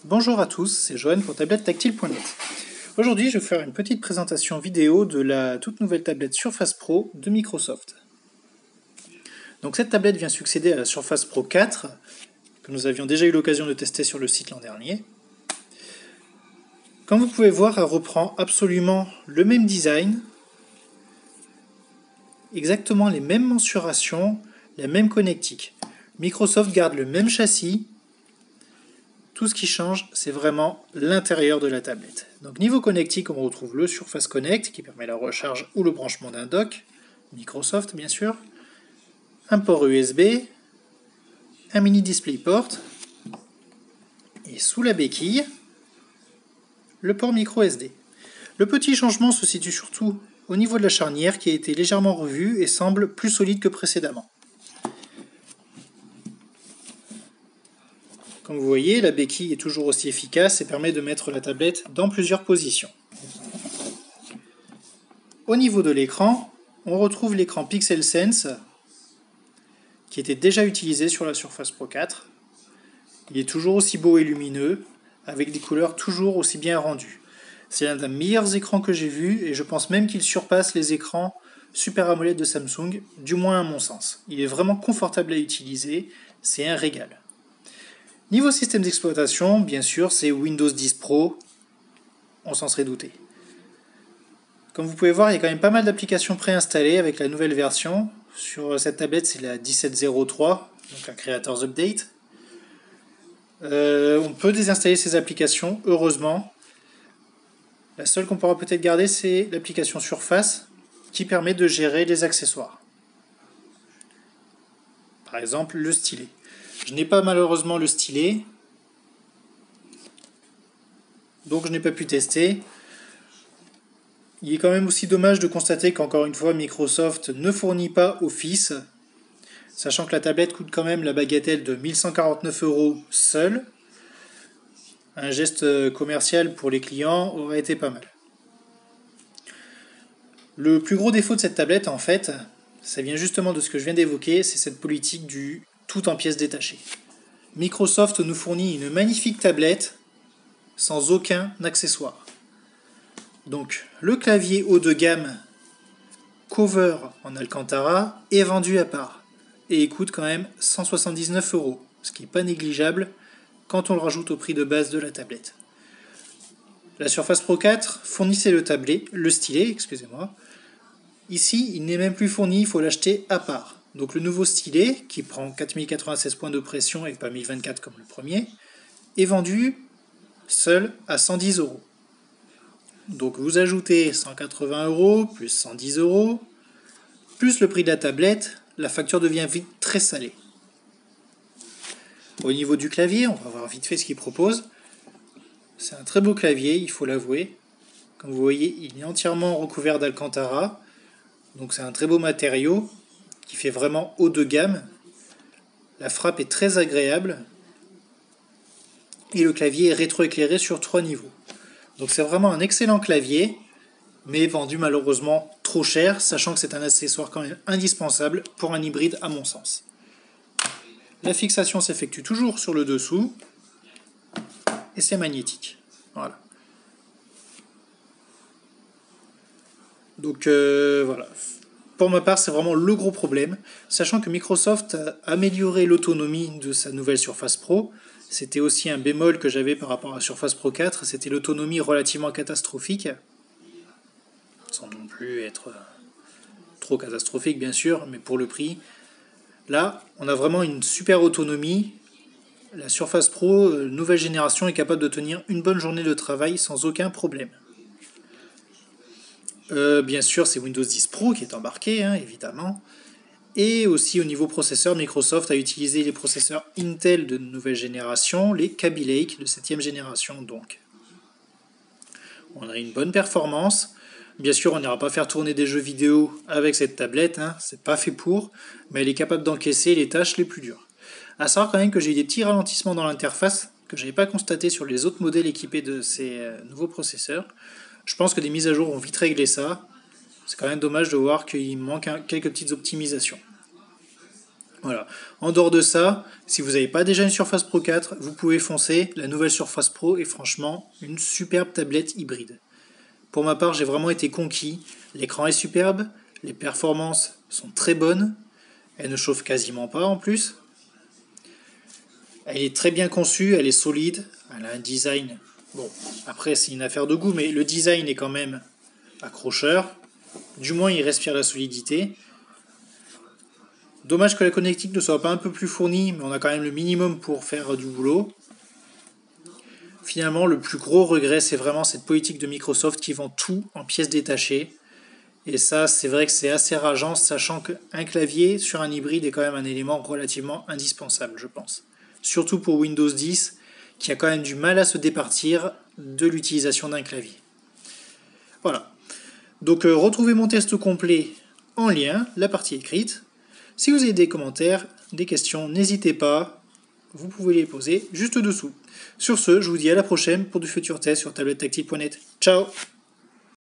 Bonjour à tous, c'est Johan pour tablettetactile.net. Aujourd'hui, je vais faire une petite présentation vidéo de la toute nouvelle tablette Surface Pro de Microsoft. Donc cette tablette vient succéder à la Surface Pro 4, que nous avions déjà eu l'occasion de tester sur le site l'an dernier. Comme vous pouvez voir, elle reprend absolument le même design, exactement les mêmes mensurations, la même connectique. Microsoft garde le même châssis. Tout ce qui change, c'est vraiment l'intérieur de la tablette. Donc niveau connectique, on retrouve le Surface Connect qui permet la recharge ou le branchement d'un dock, Microsoft bien sûr, un port USB, un mini DisplayPort, et sous la béquille, le port micro SD. Le petit changement se situe surtout au niveau de la charnière qui a été légèrement revue et semble plus solide que précédemment. Comme vous voyez, la béquille est toujours aussi efficace et permet de mettre la tablette dans plusieurs positions. Au niveau de l'écran, on retrouve l'écran Pixel Sense qui était déjà utilisé sur la Surface Pro 4. Il est toujours aussi beau et lumineux, avec des couleurs toujours aussi bien rendues. C'est l'un des meilleurs écrans que j'ai vu et je pense même qu'il surpasse les écrans Super AMOLED de Samsung, du moins à mon sens. Il est vraiment confortable à utiliser, c'est un régal. Niveau système d'exploitation, bien sûr, c'est Windows 10 Pro, on s'en serait douté. Comme vous pouvez voir, il y a quand même pas mal d'applications préinstallées avec la nouvelle version. Sur cette tablette, c'est la 17.03, donc la Creators Update. On peut désinstaller ces applications, heureusement. La seule qu'on pourra peut-être garder, c'est l'application Surface, qui permet de gérer les accessoires. Par exemple, le stylet. Je n'ai pas malheureusement le stylet, donc je n'ai pas pu tester. Il est quand même aussi dommage de constater qu'encore une fois, Microsoft ne fournit pas Office, sachant que la tablette coûte quand même la bagatelle de 1149 € seule. Un geste commercial pour les clients aurait été pas mal. Le plus gros défaut de cette tablette, en fait, ça vient justement de ce que je viens d'évoquer, c'est cette politique du tout en pièces détachées. Microsoft nous fournit une magnifique tablette sans aucun accessoire. Donc, le clavier haut de gamme Cover en Alcantara est vendu à part et il coûte quand même 179 €, ce qui n'est pas négligeable quand on le rajoute au prix de base de la tablette. La Surface Pro 4 fournissait le stylet. Ici, il n'est même plus fourni, il faut l'acheter à part. Donc le nouveau stylet, qui prend 4096 points de pression et pas 1024 comme le premier, est vendu seul à 110 €. Donc vous ajoutez 180 € plus 110 €, plus le prix de la tablette, la facture devient vite très salée. Au niveau du clavier, on va voir vite fait ce qu'il propose. C'est un très beau clavier, il faut l'avouer. Comme vous voyez, il est entièrement recouvert d'Alcantara. Donc c'est un très beau matériau qui fait vraiment haut de gamme. La frappe est très agréable. Et le clavier est rétroéclairé sur 3 niveaux. Donc c'est vraiment un excellent clavier, mais vendu malheureusement trop cher, sachant que c'est un accessoire quand même indispensable pour un hybride à mon sens. La fixation s'effectue toujours sur le dessous, et c'est magnétique. Voilà. Donc voilà. Pour ma part, c'est vraiment le gros problème, sachant que Microsoft a amélioré l'autonomie de sa nouvelle Surface Pro. C'était aussi un bémol que j'avais par rapport à Surface Pro 4, c'était l'autonomie relativement catastrophique, sans non plus être trop catastrophique bien sûr, mais pour le prix. Là, on a vraiment une super autonomie. La Surface Pro, nouvelle génération, est capable de tenir une bonne journée de travail sans aucun problème. Bien sûr, c'est Windows 10 Pro qui est embarqué, évidemment. Et aussi au niveau processeur, Microsoft a utilisé les processeurs Intel de nouvelle génération, les Kaby Lake de 7ème génération donc. On a une bonne performance. Bien sûr, on n'ira pas faire tourner des jeux vidéo avec cette tablette, c'est pas fait pour, mais elle est capable d'encaisser les tâches les plus dures. A savoir quand même que j'ai eu des petits ralentissements dans l'interface que je n'avais pas constaté sur les autres modèles équipés de ces nouveaux processeurs. Je pense que des mises à jour vont vite régler ça. C'est quand même dommage de voir qu'il manque quelques petites optimisations. Voilà. En dehors de ça, si vous n'avez pas déjà une Surface Pro 4, vous pouvez foncer. La nouvelle Surface Pro est franchement une superbe tablette hybride. Pour ma part, j'ai vraiment été conquis. L'écran est superbe, les performances sont très bonnes, elle ne chauffe quasiment pas en plus. Elle est très bien conçue, elle est solide, elle a un design... Bon, après c'est une affaire de goût, mais le design est quand même accrocheur. Du moins, il respire la solidité. Dommage que la connectique ne soit pas un peu plus fournie, mais on a quand même le minimum pour faire du boulot. Finalement, le plus gros regret, c'est vraiment cette politique de Microsoft qui vend tout en pièces détachées. Et ça, c'est vrai que c'est assez rageant, sachant qu'un clavier sur un hybride est quand même un élément relativement indispensable, je pense. Surtout pour Windows 10, qui a quand même du mal à se départir de l'utilisation d'un clavier. Voilà. Donc retrouvez mon test complet en lien, la partie écrite. Si vous avez des commentaires, des questions, n'hésitez pas, vous pouvez les poser juste dessous. Sur ce, je vous dis à la prochaine pour du futur test sur tablettactile.net. Ciao!